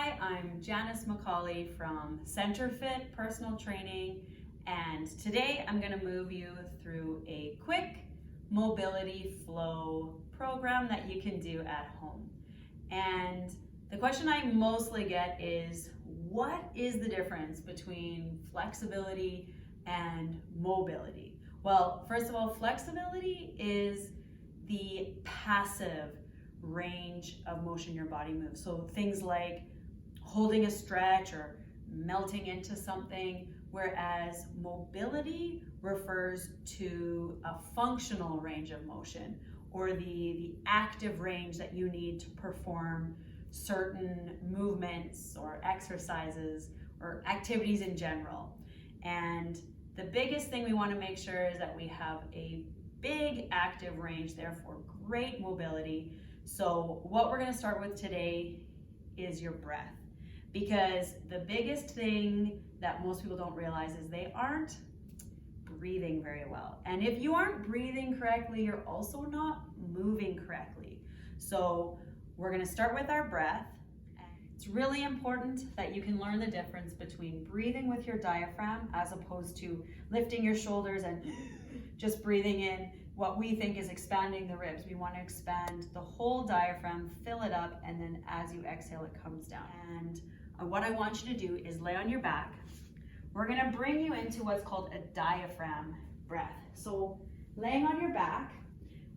Hi, I'm Janice McCauley from CenterFit Personal Training, and today I'm going to move you through a quick mobility flow program that you can do at home. And the question I mostly get is, what is the difference between flexibility and mobility? Well, first of all, flexibility is the passive range of motion your body moves. So things like holding a stretch or melting into something, whereas mobility refers to a functional range of motion, or the active range that you need to perform certain movements or exercises or activities in general. And the biggest thing we want to make sure is that we have a big active range, therefore great mobility. So what we're going to start with today is your breath, because the biggest thing that most people don't realize is they aren't breathing very well. And if you aren't breathing correctly, you're also not moving correctly. So we're going to start with our breath. It's really important that you can learn the difference between breathing with your diaphragm as opposed to lifting your shoulders and just breathing in what we think is expanding the ribs. We want to expand the whole diaphragm, fill it up, and then as you exhale, it comes down. And what I want you to do is lay on your back. We're going to bring you into what's called a diaphragm breath. So laying on your back,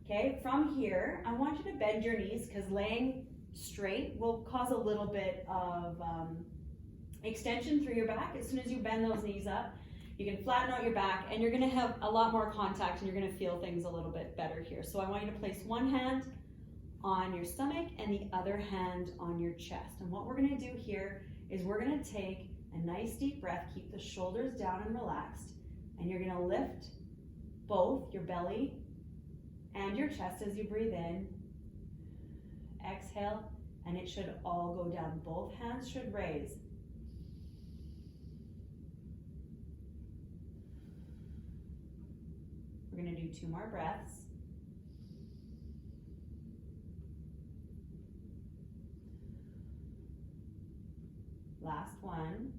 okay, from here, I want you to bend your knees, because laying straight will cause a little bit of extension through your back. As soon as you bend those knees up, you can flatten out your back, and you're going to have a lot more contact, and you're going to feel things a little bit better here. So I want you to place one hand on your stomach and the other hand on your chest. And what we're going to do here is we're going to take a nice deep breath, keep the shoulders down and relaxed, and you're going to lift both your belly and your chest as you breathe in. Exhale, and it should all go down. Both hands should raise. We're going to do 2 more breaths. Last one.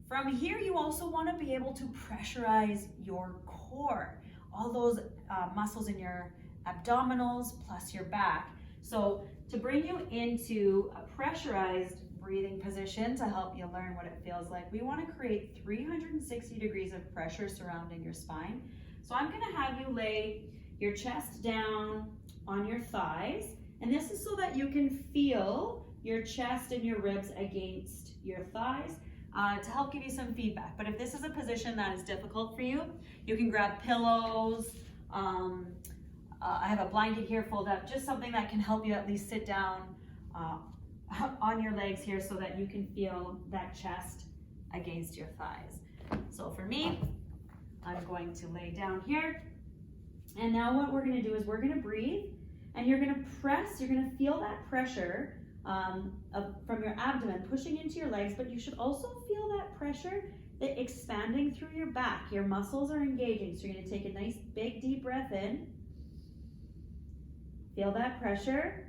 From here, you also want to be able to pressurize your core, all those muscles in your abdominals plus your back. So to bring you into a pressurized breathing position to help you learn what it feels like, we want to create 360 degrees of pressure surrounding your spine. So I'm going to have you lay your chest down on your thighs, and this is so that you can feel your chest and your ribs against your thighs to help give you some feedback. But if this is a position that is difficult for you, you can grab pillows. I have a blanket here fold up, just something that can help you at least sit down on your legs here so that you can feel that chest against your thighs. So for me, I'm going to lay down here. And now what we're going to do is we're going to breathe, and you're going to press, you're going to feel that pressure from your abdomen pushing into your legs, but you should also feel that pressure expanding through your back. Your muscles are engaging, so you're going to take a nice big deep breath in. Feel that pressure.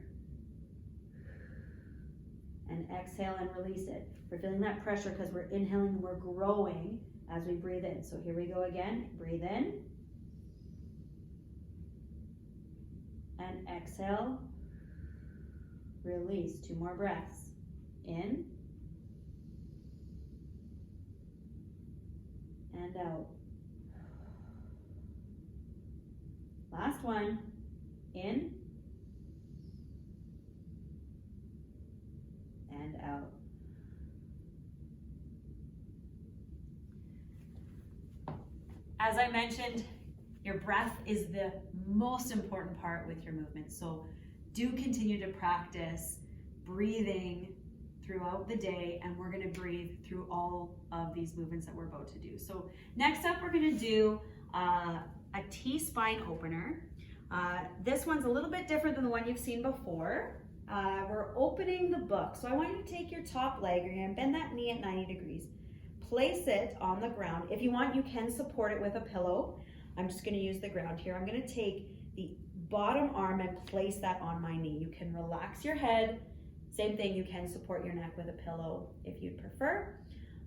And exhale and release it. We're feeling that pressure because we're inhaling and we're growing as we breathe in. So here we go again. Breathe in. And exhale. Release. 2 more breaths. In. And out. Last one. In. And out. As I mentioned, your breath is the most important part with your movement. So do continue to practice breathing throughout the day, and we're going to breathe through all of these movements that we're about to do. So next up, we're going to do a T-spine opener. This one's a little bit different than the one you've seen before. We're opening the book. So I want you to take your top leg, you're going to bend that knee at 90 degrees. Place it on the ground. If you want, you can support it with a pillow. I'm just gonna use the ground here. I'm gonna take the bottom arm and place that on my knee. You can relax your head. Same thing, you can support your neck with a pillow if you'd prefer.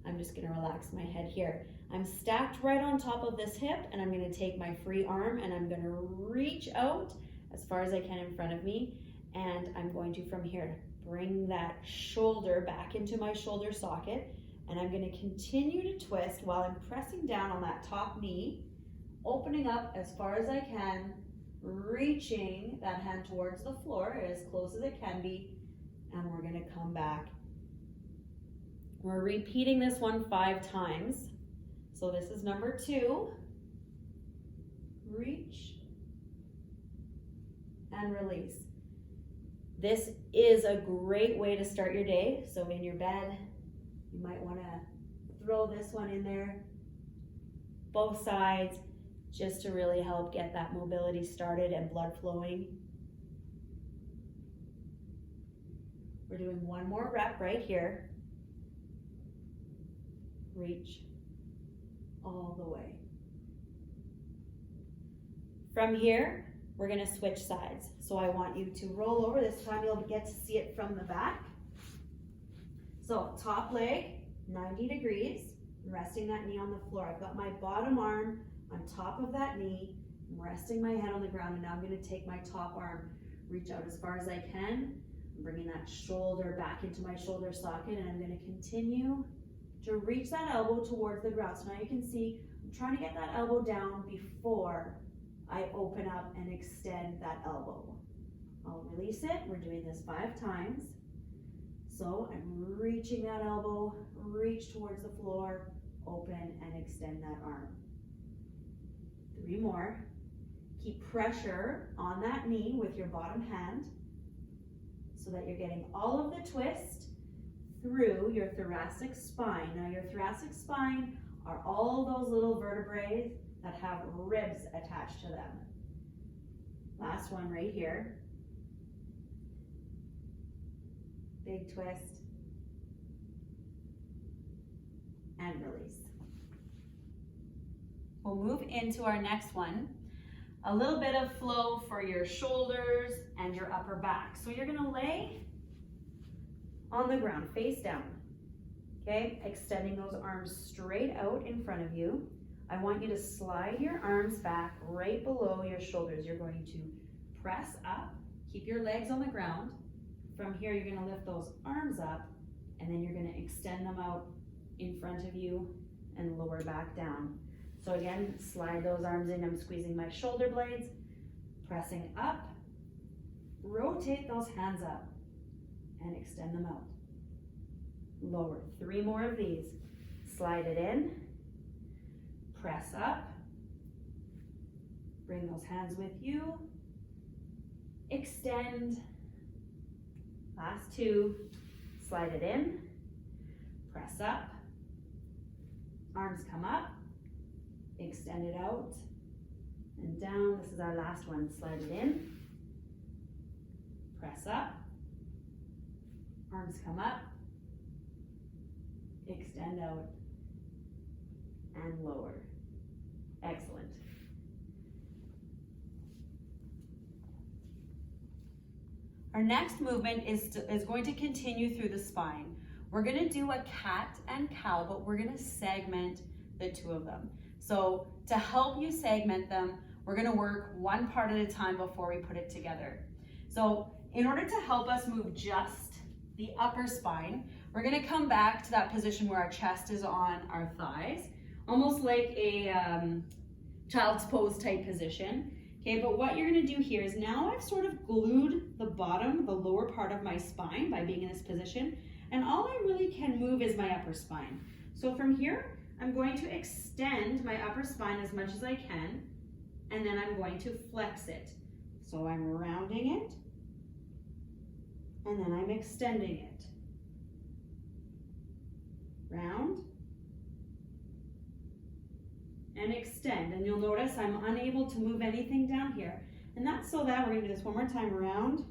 I'm just gonna relax my head here. I'm stacked right on top of this hip, and I'm gonna take my free arm and I'm gonna reach out as far as I can in front of me, and I'm going to, from here, bring that shoulder back into my shoulder socket, and I'm gonna continue to twist while I'm pressing down on that top knee, opening up as far as I can, reaching that hand towards the floor as close as it can be, and we're gonna come back. We're repeating this one 5 times. So this is number 2. Reach and release. This is a great way to start your day. So in your bed, you might wanna throw this one in there, both sides, just to really help get that mobility started and blood flowing. We're doing one more rep right here. Reach all the way. From here, we're gonna switch sides. So I want you to roll over. This time you'll get to see it from the back. So top leg, 90 degrees, resting that knee on the floor. I've got my bottom arm on top of that knee. I'm resting my head on the ground, and now I'm gonna take my top arm, reach out as far as I can. I'm bringing that shoulder back into my shoulder socket, and I'm gonna continue to reach that elbow towards the ground. So now you can see, I'm trying to get that elbow down before I open up and extend that elbow. I'll release it. We're doing this 5 times. So I'm reaching that elbow, reach towards the floor, open and extend that arm. 3 more. Keep pressure on that knee with your bottom hand so that you're getting all of the twist through your thoracic spine. Now your thoracic spine are all those little vertebrae that have ribs attached to them. Last one right here. Big twist and release. We'll move into our next one. A little bit of flow for your shoulders and your upper back. So you're gonna lay on the ground, face down, okay? Extending those arms straight out in front of you. I want you to slide your arms back right below your shoulders. You're going to press up, keep your legs on the ground. From here, you're gonna lift those arms up, and then you're gonna extend them out in front of you and lower back down. So again, slide those arms in. I'm squeezing my shoulder blades, pressing up, rotate those hands up, and extend them out. Lower. 3 more of these. Slide it in, press up, bring those hands with you, extend. Last 2, slide it in, press up, arms come up, extend it out and down. This is our last one. Slide it in, press up, arms come up, extend out and lower. Excellent. Our next movement is going to continue through the spine. We're gonna do a cat and cow, but we're gonna segment the 2 of them. So to help you segment them, we're gonna work one part at a time before we put it together. So in order to help us move just the upper spine, we're gonna come back to that position where our chest is on our thighs, almost like a child's pose type position. Okay, but what you're gonna do here is now I've sort of glued the bottom, the lower part of my spine by being in this position, and all I really can move is my upper spine. So from here, I'm going to extend my upper spine as much as I can, and then I'm going to flex it. So I'm rounding it, and then I'm extending it. Round, and extend, and you'll notice I'm unable to move anything down here. And that's so that we're gonna do this one more time, round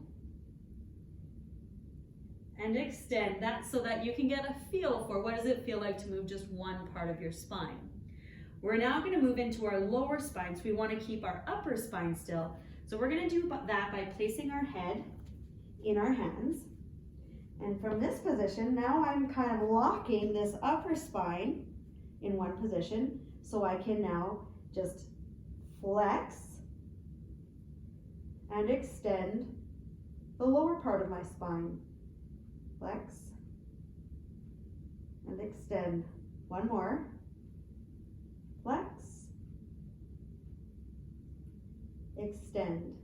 and extend. That's so that you can get a feel for what does it feel like to move just one part of your spine. We're now going to move into our lower spine, so we want to keep our upper spine still. So we're going to do that by placing our head in our hands. And from this position, now I'm kind of locking this upper spine in one position, so I can now just flex and extend the lower part of my spine. Flex and extend. One more. Flex, extend.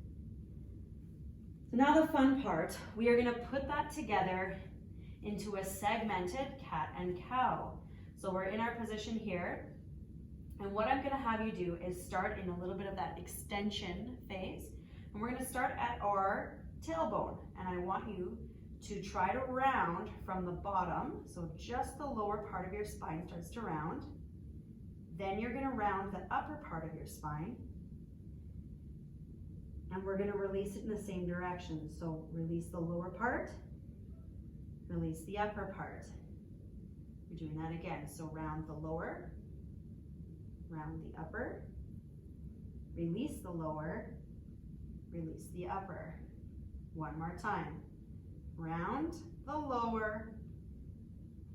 So now the fun part, we are going to put that together into a segmented cat and cow. So we're in our position here, and what I'm going to have you do is start in a little bit of that extension phase, and we're going to start at our tailbone, and I want you to try to round from the bottom, so just the lower part of your spine starts to round. Then you're going to round the upper part of your spine, and we're going to release it in the same direction. So release the lower part, release the upper part. We're doing that again. So round the lower, round the upper, release the lower, release the upper. One more time. Round the lower,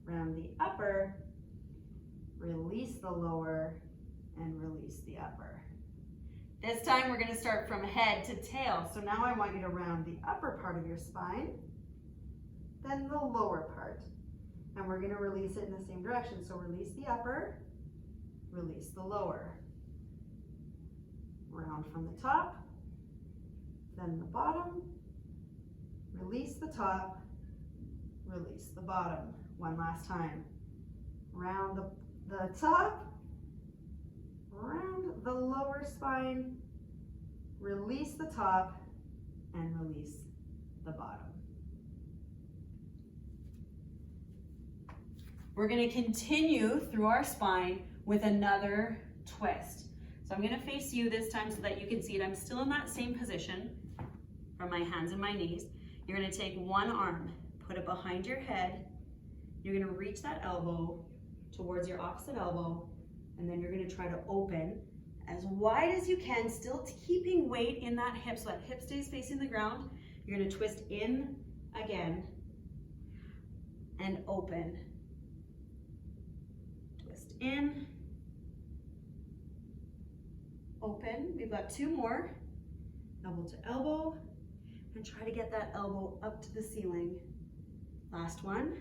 round the upper, release the lower, and release the upper. This time we're going to start from head to tail. So now I want you to round the upper part of your spine, then the lower part. And we're going to release it in the same direction. So release the upper, release the lower. Round from the top, then the bottom, release the top, release the bottom. One last time. Round the top, round the lower spine, release the top, and release the bottom. We're going to continue through our spine with another twist. So I'm going to face you this time so that you can see it. I'm still in that same position from my hands and my knees. You're going to take one arm, put it behind your head. You're going to reach that elbow towards your opposite elbow, and then you're going to try to open as wide as you can, still keeping weight in that hip so that hip stays facing the ground. You're going to twist in again and open. Twist in, open. We've got two more. Elbow to elbow, and try to get that elbow up to the ceiling. Last one.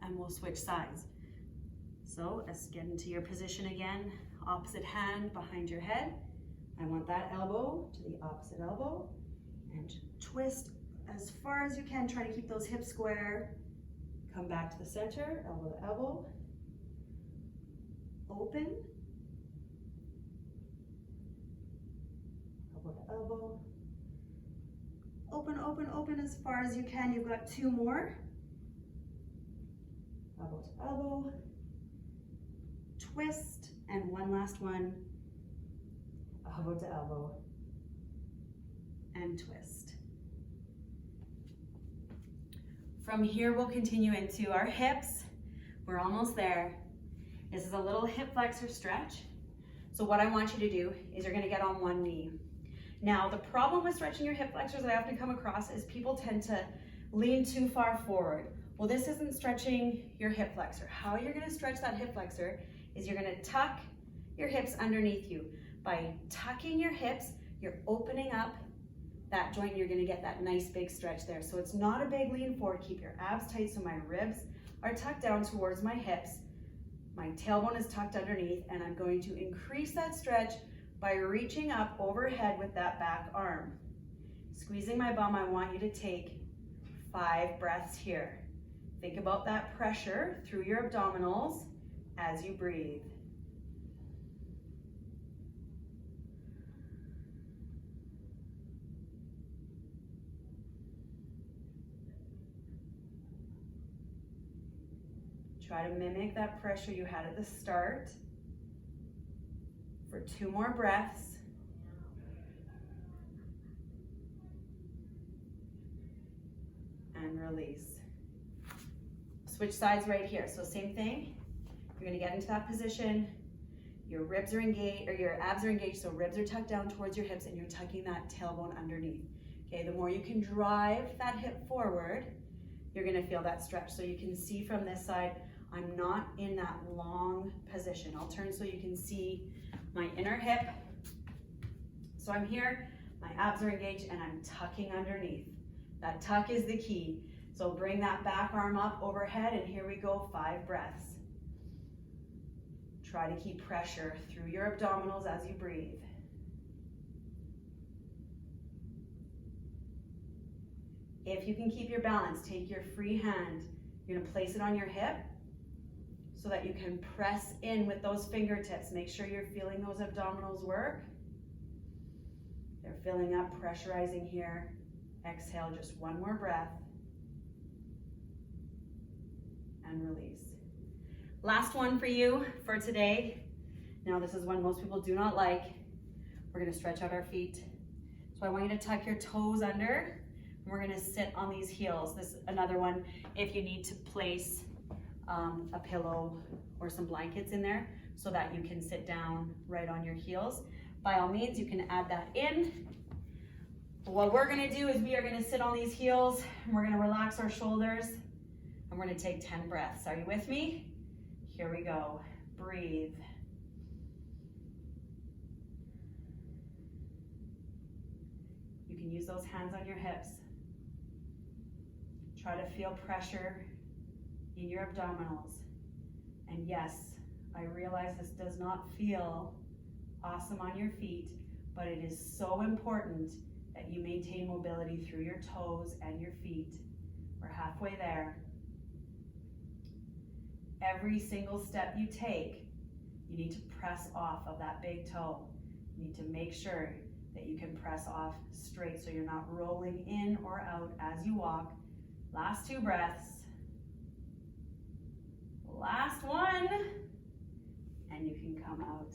And we'll switch sides. So let's get into your position again. Opposite hand behind your head. I want that elbow to the opposite elbow, and twist as far as you can. Try to keep those hips square. Come back to the center, elbow to elbow. Open. Elbow to elbow. Open, open, open as far as you can. You've got two more. Elbow to elbow, twist, and one last one, elbow to elbow, and twist. From here, we'll continue into our hips. We're almost there. This is a little hip flexor stretch. So what I want you to do is you're going to get on one knee. Now, the problem with stretching your hip flexors that I often come across is people tend to lean too far forward. Well, this isn't stretching your hip flexor. How you're going to stretch that hip flexor is you're going to tuck your hips underneath you. By tucking your hips, you're opening up that joint. You're going to get that nice big stretch there. So it's not a big lean forward. Keep your abs tight so my ribs are tucked down towards my hips. My tailbone is tucked underneath, and I'm going to increase that stretch by reaching up overhead with that back arm. Squeezing my bum, I want you to take 5 breaths here. Think about that pressure through your abdominals as you breathe. Try to mimic that pressure you had at the start for 2 more breaths. And release. Switch sides right here. So same thing. You're gonna get into that position. Your ribs are engaged, or your abs are engaged, so ribs are tucked down towards your hips and you're tucking that tailbone underneath. Okay, the more you can drive that hip forward, you're gonna feel that stretch. So you can see from this side, I'm not in that long position. I'll turn so you can see my inner hip. So I'm here, my abs are engaged and I'm tucking underneath. That tuck is the key. So bring that back arm up overhead and here we go, 5 breaths. Try to keep pressure through your abdominals as you breathe. If you can keep your balance, take your free hand. You're gonna place it on your hip so that you can press in with those fingertips. Make sure you're feeling those abdominals work. They're filling up, pressurizing here. Exhale, just 1 more breath. And release. Last one for you for today. Now this is one most people do not like. We're gonna stretch out our feet. So I want you to tuck your toes under. And we're gonna sit on these heels. This is another one if you need to place a pillow or some blankets in there so that you can sit down right on your heels. By all means, you can add that in. But what we're gonna do is we are gonna sit on these heels and we're gonna relax our shoulders and we're gonna take 10 breaths. Are you with me? Here we go. Breathe. You can use those hands on your hips. Try to feel pressure in your abdominals. And yes, I realize this does not feel awesome on your feet, but it is so important that you maintain mobility through your toes and your feet. We're halfway there. Every single step you take, you need to press off of that big toe. You need to make sure that you can press off straight so you're not rolling in or out as you walk. Last 2 breaths. Last one. And you can come out.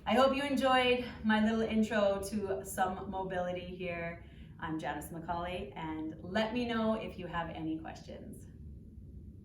I hope you enjoyed my little intro to some mobility here. I'm Janice McCauley, and let me know if you have any questions.